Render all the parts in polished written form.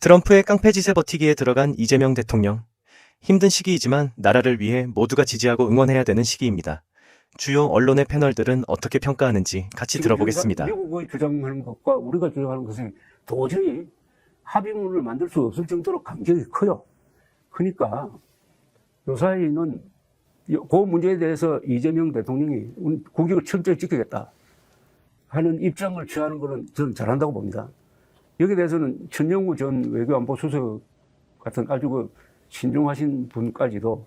트럼프의 깡패짓에 버티기에 들어간 이재명 대통령. 힘든 시기이지만 나라를 위해 모두가 지지하고 응원해야 되는 시기입니다. 주요 언론의 패널들은 어떻게 평가하는지 같이 들어보겠습니다. 미국의 주장하는 것과 우리가 주장하는 것은 도저히 합의문을 만들 수 없을 정도로 간격이 커요. 그러니까 요사이는 그 문제에 대해서 이재명 대통령이 국익을 철저히 지키겠다 하는 입장을 취하는 것은 저는 잘한다고 봅니다. 여기에 대해서는 천영우 전 외교안보수석 같은 아주 그 신중하신 분까지도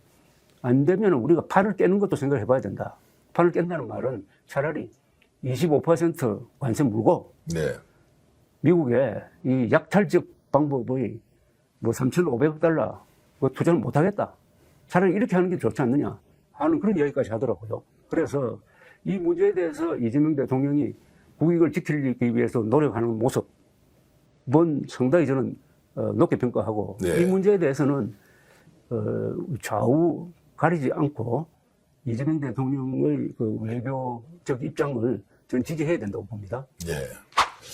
안 되면 우리가 판을 깨는 것도 생각을 해봐야 된다. 판을 깬다는 말은 차라리 25% 관세 물고 네. 미국의 이 약탈적 방법의 뭐 3,500억 달러 투자를 못 하겠다. 차라리 이렇게 하는 게 좋지 않느냐 하는 그런 이야기까지 하더라고요. 그래서 이 문제에 대해서 이재명 대통령이 국익을 지키기 위해서 노력하는 모습은 상당히 저는 높게 평가하고 네. 이 문제에 대해서는 좌우 가리지 않고 이재명 대통령의 그 외교적 입장을 저는 지지해야 된다고 봅니다. 예.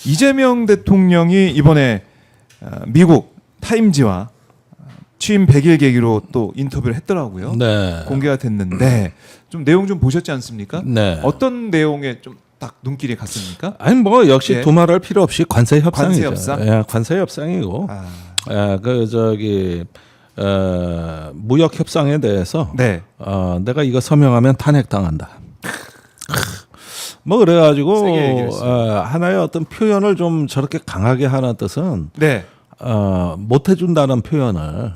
이재명 대통령이 이번에 미국 타임지와 취임 100일 계기로 또 인터뷰를 했더라고요. 네. 공개가 됐는데 좀 내용 좀 보셨지 않습니까? 네. 어떤 내용에 좀 딱 눈길이 갔습니까? 아니 뭐 역시 예. 두말할 필요 없이 관세 협상이죠. 관세 협상? 예, 관세 협상이고. 그 저기 무역 협상에 대해서 네. 내가 이거 서명하면 탄핵 당한다. 뭐 그래가지고 세게 얘기를 했어요. 하나의 어떤 표현을 좀 저렇게 강하게 하는 뜻은 네. 못 해준다는 표현을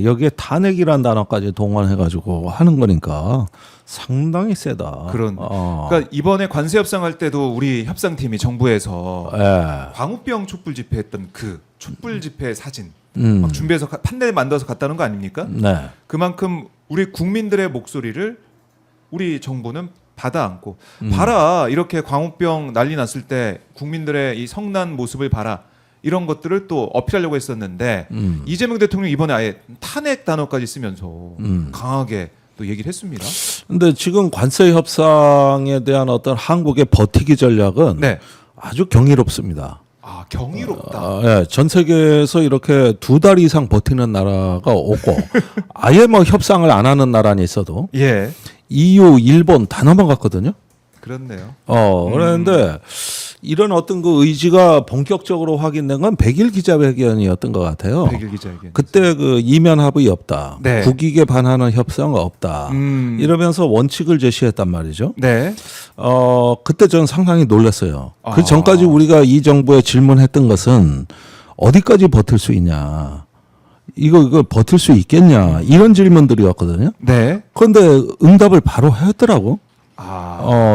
여기에 탄핵이라는 단어까지 동원해가지고 하는 거니까 상당히 세다. 그러니까 이번에 관세 협상할 때도 우리 협상팀이 정부에서 예. 광우병 촛불 집회했던 그 촛불 집회 사진 음. 막 준비해서 판넬 만들어서 갔다는 거 아닙니까? 네. 그만큼 우리 국민들의 목소리를 우리 정부는 받아 안고 봐라 이렇게 광우병 난리 났을 때 국민들의 이 성난 모습을 봐라 이런 것들을 또 어필하려고 했었는데 이재명 대통령 이번에 아예 탄핵 단어까지 쓰면서 강하게 또 얘기를 했습니다. 근데 지금 관세 협상에 대한 어떤 한국의 버티기 전략은 네. 아주 경이롭습니다. 아 경이롭다. 예, 전 세계에서 이렇게 2달 이상 버티는 나라가 없고 아예 뭐 협상을 안 하는 나라는 있어도 예. EU, 일본 다 넘어갔거든요. 그렇네요. 그런데 이런 어떤 그 의지가 본격적으로 확인된 건 100일 기자회견이었던 것 같아요. 100일 기자회견. 그때 그 이면 합의 없다. 네. 국익에 반하는 협상 없다. 이러면서 원칙을 제시했단 말이죠. 네. 그때 저는 상당히 놀랐어요. 아. 그 전까지 우리가 이 정부에 질문했던 것은 어디까지 버틸 수 있냐. 이거 버틸 수 있겠냐. 이런 질문들이었거든요. 네. 그런데 응답을 바로 했더라고.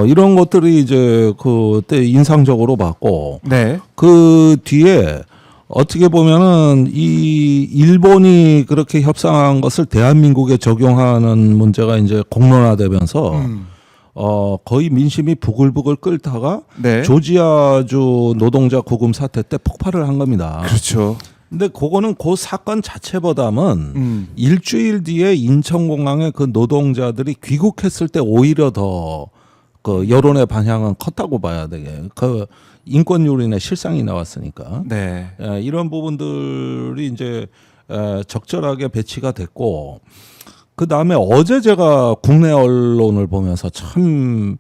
이런 것들이 이제 그때 인상적으로 봤고, 네. 그 뒤에 어떻게 보면은 이 일본이 그렇게 협상한 것을 대한민국에 적용하는 문제가 이제 공론화되면서 거의 민심이 부글부글 끓다가 네. 조지아주 노동자 구금 사태 때 폭발을 한 겁니다. 그렇죠. 근데 그거는 그 사건 자체보다는 일주일 뒤에 인천공항에 그 노동자들이 귀국했을 때 오히려 더 그 여론의 방향은 컸다고 봐야 되게. 그 인권 요인의 실상이 나왔으니까. 네. 이런 부분들이 이제 적절하게 배치가 됐고, 그 다음에 어제 제가 국내 언론을 보면서 참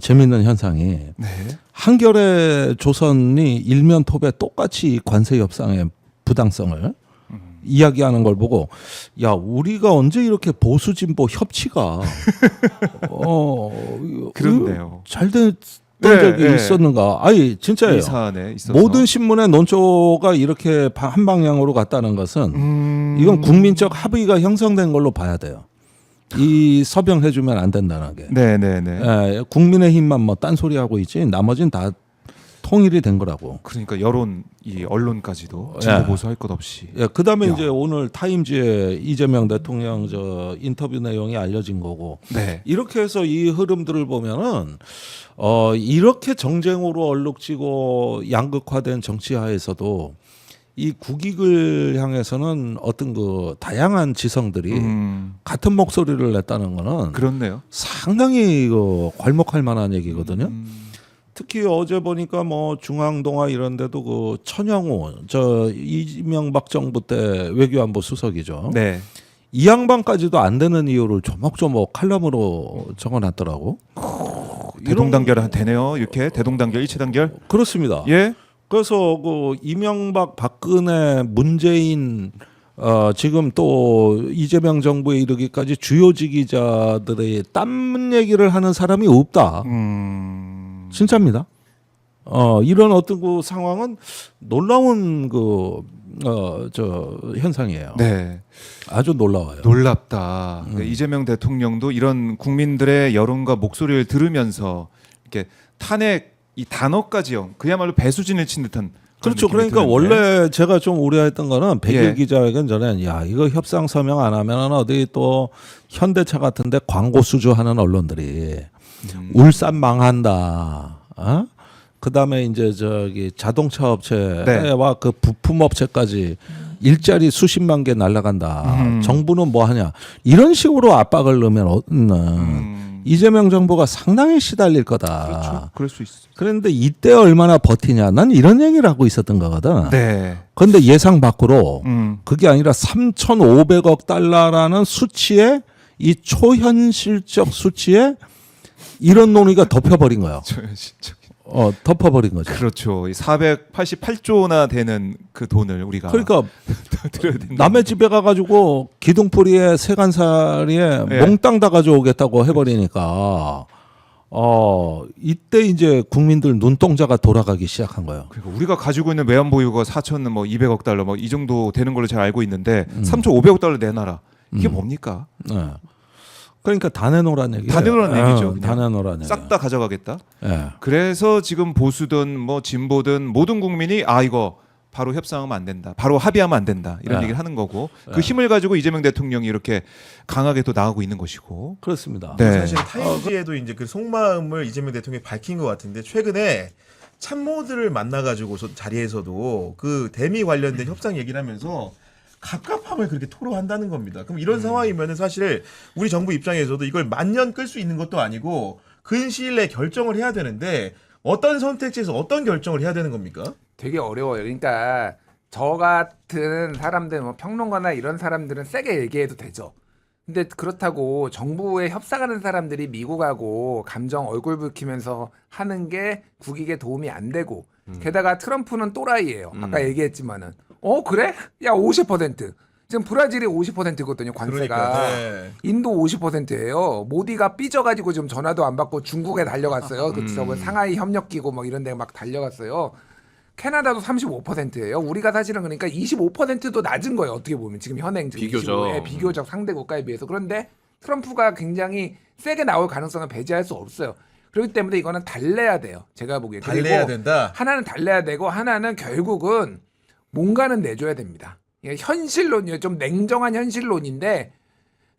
재밌는 현상이 네. 한겨레 조선이 일면 톱에 똑같이 관세 협상의 부당성을 이야기하는 걸 보고, 야, 우리가 언제 이렇게 보수 진보 협치가 그렇네요. 잘 됐던 네, 적이 네. 있었는가? 아니 진짜예요. 이 사안에 있어서 모든 신문의 논조가 이렇게 한 방향으로 갔다는 것은 이건 국민적 합의가 형성된 걸로 봐야 돼요. 이 서명해주면 안 된다는 게. 네네네. 국민의힘만 뭐 딴소리 하고 있지 나머지는 다 통일이 된 거라고. 그러니까 여론 이 언론까지도 진보 보수 할 것 없이. 그다음에 이제 오늘 타임지에 이재명 대통령 저 인터뷰 내용이 알려진 거고. 네. 이렇게 해서 이 흐름들을 보면은 이렇게 정쟁으로 얼룩지고 양극화된 정치하에서도 이 국익을 향해서는 어떤 그 다양한 지성들이 같은 목소리를 냈다는 거는 그렇네요. 상당히 괄목할 만한 얘기거든요. 특히 어제 보니까 뭐 중앙동아 이런 데도 그 천영호 저 이명박 정부 때 외교안보 수석이죠. 네. 이 양반까지도 안 되는 이유를 조목조목 칼럼으로 적어놨더라고. 대동단결 되네요. 이렇게 대동단결, 일체단결. 그렇습니다. 예. 그래서 그 이명박, 박근혜, 문재인 지금 또 이재명 정부에 이르기까지 주요 지기자들의 땀 얘기를 하는 사람이 없다. 진짜입니다. 이런 어떤 그 상황은 놀라운 저 현상이에요. 네. 아주 놀라워요. 놀랍다. 그러니까 이재명 대통령도 이런 국민들의 여론과 목소리를 들으면서 이렇게 탄핵 이 단어까지요. 그야말로 배수진을 친 듯한. 그런 그렇죠. 느낌이 그러니까 드는데. 원래 제가 좀 우려했던 거는 백일 예. 기자회견 전에 야 이거 협상 서명 안 하면 어디 또 현대차 같은데 광고 수주하는 언론들이 울산 망한다. 그다음에 이제 저기 자동차 업체와 네. 그 부품 업체까지 일자리 수십만 개 날라간다. 정부는 뭐 하냐 이런 식으로 압박을 넣으면 이재명 정부가 상당히 시달릴 거다. 그렇죠. 그럴 수 있어. 그런데 이때 얼마나 버티냐 난 이런 얘기를 하고 있었던 거거든. 네. 그런데 예상 밖으로 음. 그게 아니라 3,500억 달러라는 수치에 이 초현실적 수치에 이런 논의가 덮여버린 거예요. 저 진짜. 덮어버린 거죠. 그렇죠. 이 488조나 되는 그 돈을 우리가 그러니까 드려야 된다. 남의 집에 가가지고 기둥뿌리에 세간살이에 예. 몽땅 다 가져오겠다고 해버리니까 이때 이제 국민들 눈동자가 돌아가기 시작한 거예요. 그러니까 우리가 가지고 있는 외환 보유가 4천 뭐 200억 달러 뭐 이 정도 되는 걸로 잘 알고 있는데 3,500억 달러 내놔라. 이게 뭡니까? 네. 그러니까 다 내놓으란 얘기예요. 다 내놓으란 얘기죠, 그냥. 다 내놓으란 얘기. 싹 다 가져가겠다. 예. 그래서 지금 보수든 뭐 진보든 모든 국민이 이거 바로 협상하면 안 된다. 바로 합의하면 안 된다. 이런 네. 얘기를 하는 거고 그 힘을 가지고 이재명 대통령이 이렇게 강하게 또 나가고 있는 것이고. 그렇습니다. 네. 사실 타임지에도 이제 그 속마음을 이재명 대통령이 밝힌 것 같은데 최근에 참모들을 만나가지고 자리에서도 그 대미 관련된 협상 얘기를 하면서 갑갑함을 그렇게 토로한다는 겁니다. 그럼 이런 상황이면은 사실 우리 정부 입장에서도 이걸 만년 끌 수 있는 것도 아니고 근시일 내에 결정을 해야 되는데 어떤 선택지에서 어떤 결정을 해야 되는 겁니까? 되게 어려워요. 그러니까 저 같은 사람들, 뭐 평론가나 이런 사람들은 세게 얘기해도 되죠. 근데 그렇다고 정부에 협상하는 사람들이 미국하고 감정 얼굴 붉히면서 하는 게 국익에 도움이 안 되고 게다가 트럼프는 또라이예요. 아까 얘기했지만은 그래? 야 50%. 지금 브라질이 50%거든요 관세가. 그러니까, 네. 인도 50%예요. 모디가 삐져가지고 지금 전화도 안 받고 중국에 달려갔어요. 그 저번 상하이 협력기구 뭐 이런 데 막 달려갔어요. 캐나다도 35%예요. 우리가 사실은 그러니까 25%도 낮은 거예요. 어떻게 보면 지금 현행 비교적. 비교적 상대 국가에 비해서. 그런데 트럼프가 굉장히 세게 나올 가능성을 배제할 수 없어요. 그렇기 때문에 이거는 달래야 돼요. 제가 보기에. 달래야 그리고 된다. 하나는 달래야 되고 하나는 결국은 뭔가는 내줘야 됩니다. 이게 현실론이에요. 좀 냉정한 현실론인데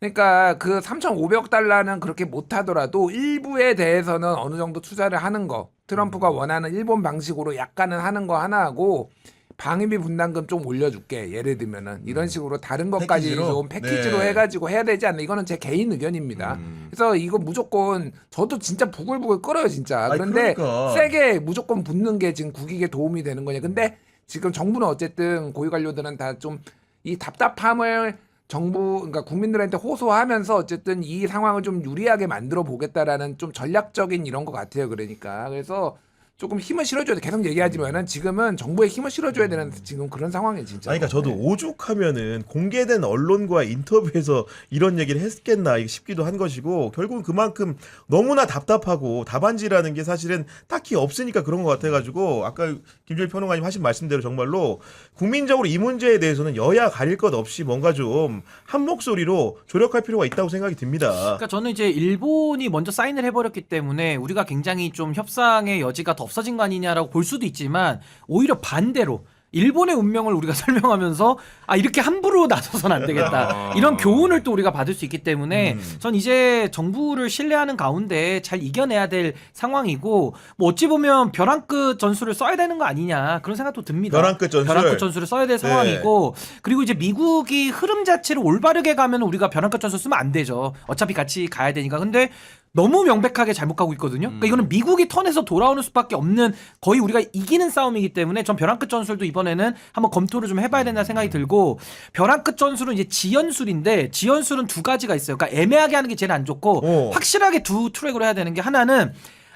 그러니까 그 3,500억 달러는 그렇게 못하더라도 일부에 대해서는 어느 정도 투자를 하는 거 트럼프가 원하는 일본 방식으로 약간은 하는 거 하나 하고 방위비 분담금 좀 올려줄게 예를 들면은 이런 식으로 다른 것까지 패키지로? 좀 패키지로 네. 해가지고 해야 되지 않나 이거는 제 개인 의견입니다. 그래서 이거 무조건 저도 진짜 부글부글 끓어요 진짜. 아니, 그런데 그러니까. 세게 무조건 붙는 게 지금 국익에 도움이 되는 거냐. 근데 지금 정부는 어쨌든 고위 관료들은 다 좀 이 답답함을 정부 그러니까 국민들한테 호소하면서 어쨌든 이 상황을 좀 유리하게 만들어 보겠다라는 좀 전략적인 이런 것 같아요. 그러니까 그래서 조금 힘을 실어줘야 돼. 계속 얘기하지만은 지금은 정부에 힘을 실어줘야 되는 지금 그런 상황이에요, 진짜. 아니, 그러니까 저도 오죽하면은 공개된 언론과의 인터뷰에서 이런 얘기를 했겠나 싶기도 한 것이고 결국은 그만큼 너무나 답답하고 답안지라는 게 사실은 딱히 없으니까 그런 것 같아가지고 아까 김주일 평론가님 하신 말씀대로 정말로 국민적으로 이 문제에 대해서는 여야 가릴 것 없이 뭔가 좀 한 목소리로 조력할 필요가 있다고 생각이 듭니다. 그러니까 저는 이제 일본이 먼저 사인을 해버렸기 때문에 우리가 굉장히 좀 협상의 여지가 더 없어진 거 아니냐라고 볼 수도 있지만 오히려 반대로 일본의 운명을 우리가 설명하면서 이렇게 함부로 나서서는 안 되겠다. 이런 교훈을 또 우리가 받을 수 있기 때문에 전 이제 정부를 신뢰하는 가운데 잘 이겨내야 될 상황이고 뭐 어찌 보면 벼랑 끝 전술을 써야 되는 거 아니냐 그런 생각도 듭니다. 벼랑 끝 전술? 벼랑 끝 전술을 써야 될 상황이고 그리고 이제 미국이 흐름 자체를 올바르게 가면 우리가 벼랑 끝 전술 쓰면 안 되죠. 어차피 같이 가야 되니까. 근데 너무 명백하게 잘못 가고 있거든요. 그러니까 이거는 미국이 턴에서 돌아오는 수밖에 없는 거의 우리가 이기는 싸움이기 때문에 전 벼랑 끝 전술도 이번에는 한번 검토를 좀 해봐야 된다는 생각이 들고 벼랑 끝 전술은 이제 지연술인데 지연술은 두 가지가 있어요. 그러니까 애매하게 하는 게 제일 안 좋고 확실하게 두 트랙으로 해야 되는 게 하나는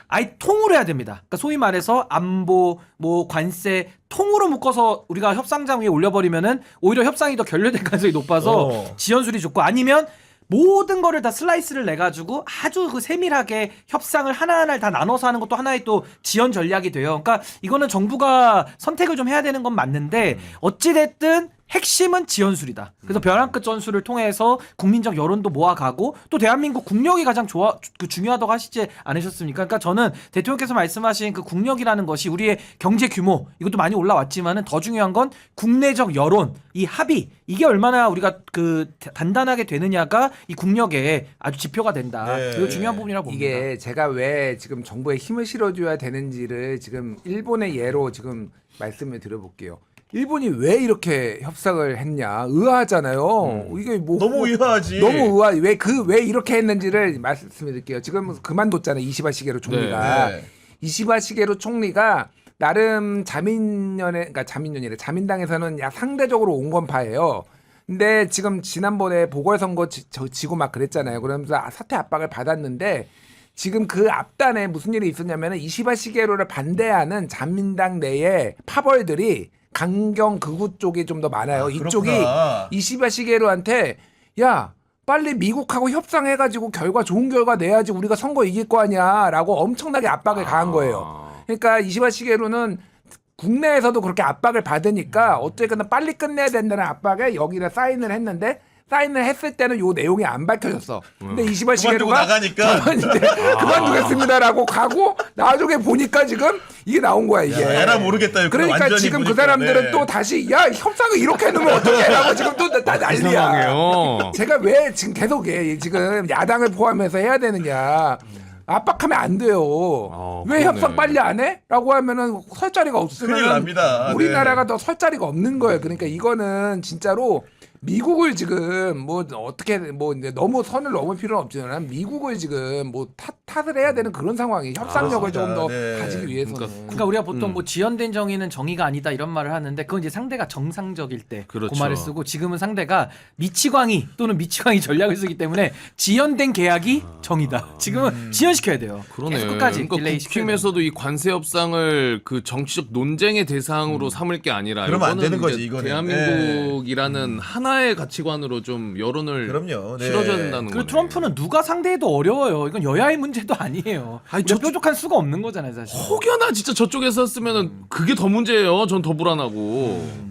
아예 통으로 해야 됩니다. 그러니까 소위 말해서 안보, 뭐 관세 통으로 묶어서 우리가 협상장 위에 올려버리면은 오히려 협상이 더 결렬될 가능성이 높아서 지연술이 좋고 아니면 모든 거를 다 슬라이스를 내가지고 아주 그 세밀하게 협상을 하나하나를 다 나눠서 하는 것도 하나의 또 지연 전략이 돼요. 그러니까 이거는 정부가 선택을 좀 해야 되는 건 맞는데 어찌됐든 핵심은 지연술이다. 그래서 벼랑 끝 전술을 통해서 국민적 여론도 모아가고 또 대한민국 국력이 가장 중요하다고 하시지 않으셨습니까? 그러니까 저는 대통령께서 말씀하신 그 국력이라는 것이 우리의 경제 규모 이것도 많이 올라왔지만은 더 중요한 건 국내적 여론, 이 합의 이게 얼마나 우리가 그 단단하게 되느냐가 이 국력에 아주 지표가 된다. 네. 이거 중요한 부분이라고 봅니다. 이게 제가 왜 지금 정부에 힘을 실어줘야 되는지를 지금 일본의 예로 지금 말씀을 드려볼게요. 일본이 왜 이렇게 협상을 했냐 의아하잖아요. 이게 뭐 너무 의아하지. 너무 의아. 왜 이렇게 했는지를 말씀드릴게요. 지금 그만뒀잖아요. 이시바 시게루 총리가. 네. 이시바 시게루 총리가 나름 자민당에서는 약 상대적으로 온건파예요. 근데 지금 지난번에 보궐선거 지고 막 그랬잖아요. 그러면서 사퇴 압박을 받았는데 지금 그 앞단에 무슨 일이 있었냐면 이시바 시게루를 반대하는 자민당 내의 파벌들이 강경 극우 쪽이 좀 더 많아요. 이쪽이 이시바 시게루한테 야 빨리 미국하고 협상해가지고 좋은 결과 내야지 우리가 선거 이길 거 아니야라고 엄청나게 압박을 가한 거예요. 그러니까 이시바 시게루는 국내에서도 그렇게 압박을 받으니까 어쨌거나 빨리 끝내야 된다는 압박에 여기다 사인을 했는데 사인을 했을 때는 요 내용이 안 밝혀졌어. 근데 이시바 시게루가 나가니까 저는 이제 그만두겠습니다라고 가고 나중에 보니까 지금 이게 나온 거야 이게. 에라 모르겠다. 그러니까 완전히 지금 그 보니까, 사람들은 네. 또 다시 야 협상을 이렇게 해놓으면 어떡해라고 지금 또 다 난리야. 이상하게요. 제가 왜 지금 계속 지금 야당을 포함해서 해야 되느냐. 압박하면 안 돼요. 왜 그러네. 협상 빨리 안 해? 라고 하면은 설 자리가 없으면 큰일 납니다. 우리나라가 네. 더 설 자리가 없는 거예요. 그러니까 이거는 진짜로 미국을 지금 뭐 어떻게 뭐 이제 너무 선을 넘을 필요는 없지만 미국을 지금 뭐 탓을 해야 되는 그런 상황이 협상력을 조금 더 네. 가지기 위해서는. 그러니까 우리가 보통 뭐 지연된 정의는 정의가 아니다 이런 말을 하는데 그건 이제 상대가 정상적일 때 그 그렇죠. 말을 쓰고 지금은 상대가 미치광이 또는 미치광이 전략을 쓰기 때문에 지연된 계약이 정의다. 지금은 지연시켜야 돼요. 그러네. 계속 끝까지 그러니까 딜레이 시켜야 돼요. 국힘에서도 이 관세 협상을 그 정치적 논쟁의 대상으로 삼을 게 아니라 그러면 안 이거는 되는 거지, 이제 이거는. 대한민국이라는 하나의 가치관으로 좀 여론을 그럼요. 네. 실어줘야 된다는 그리고 거네. 트럼프는 누가 상대해도 어려워요. 이건 여야의 문제도 아니에요. 아니, 우리가 뾰족한 수가 없는 거잖아요, 사실. 혹여나 진짜 저쪽에서 했으면은 그게 더 문제예요. 전 더 불안하고.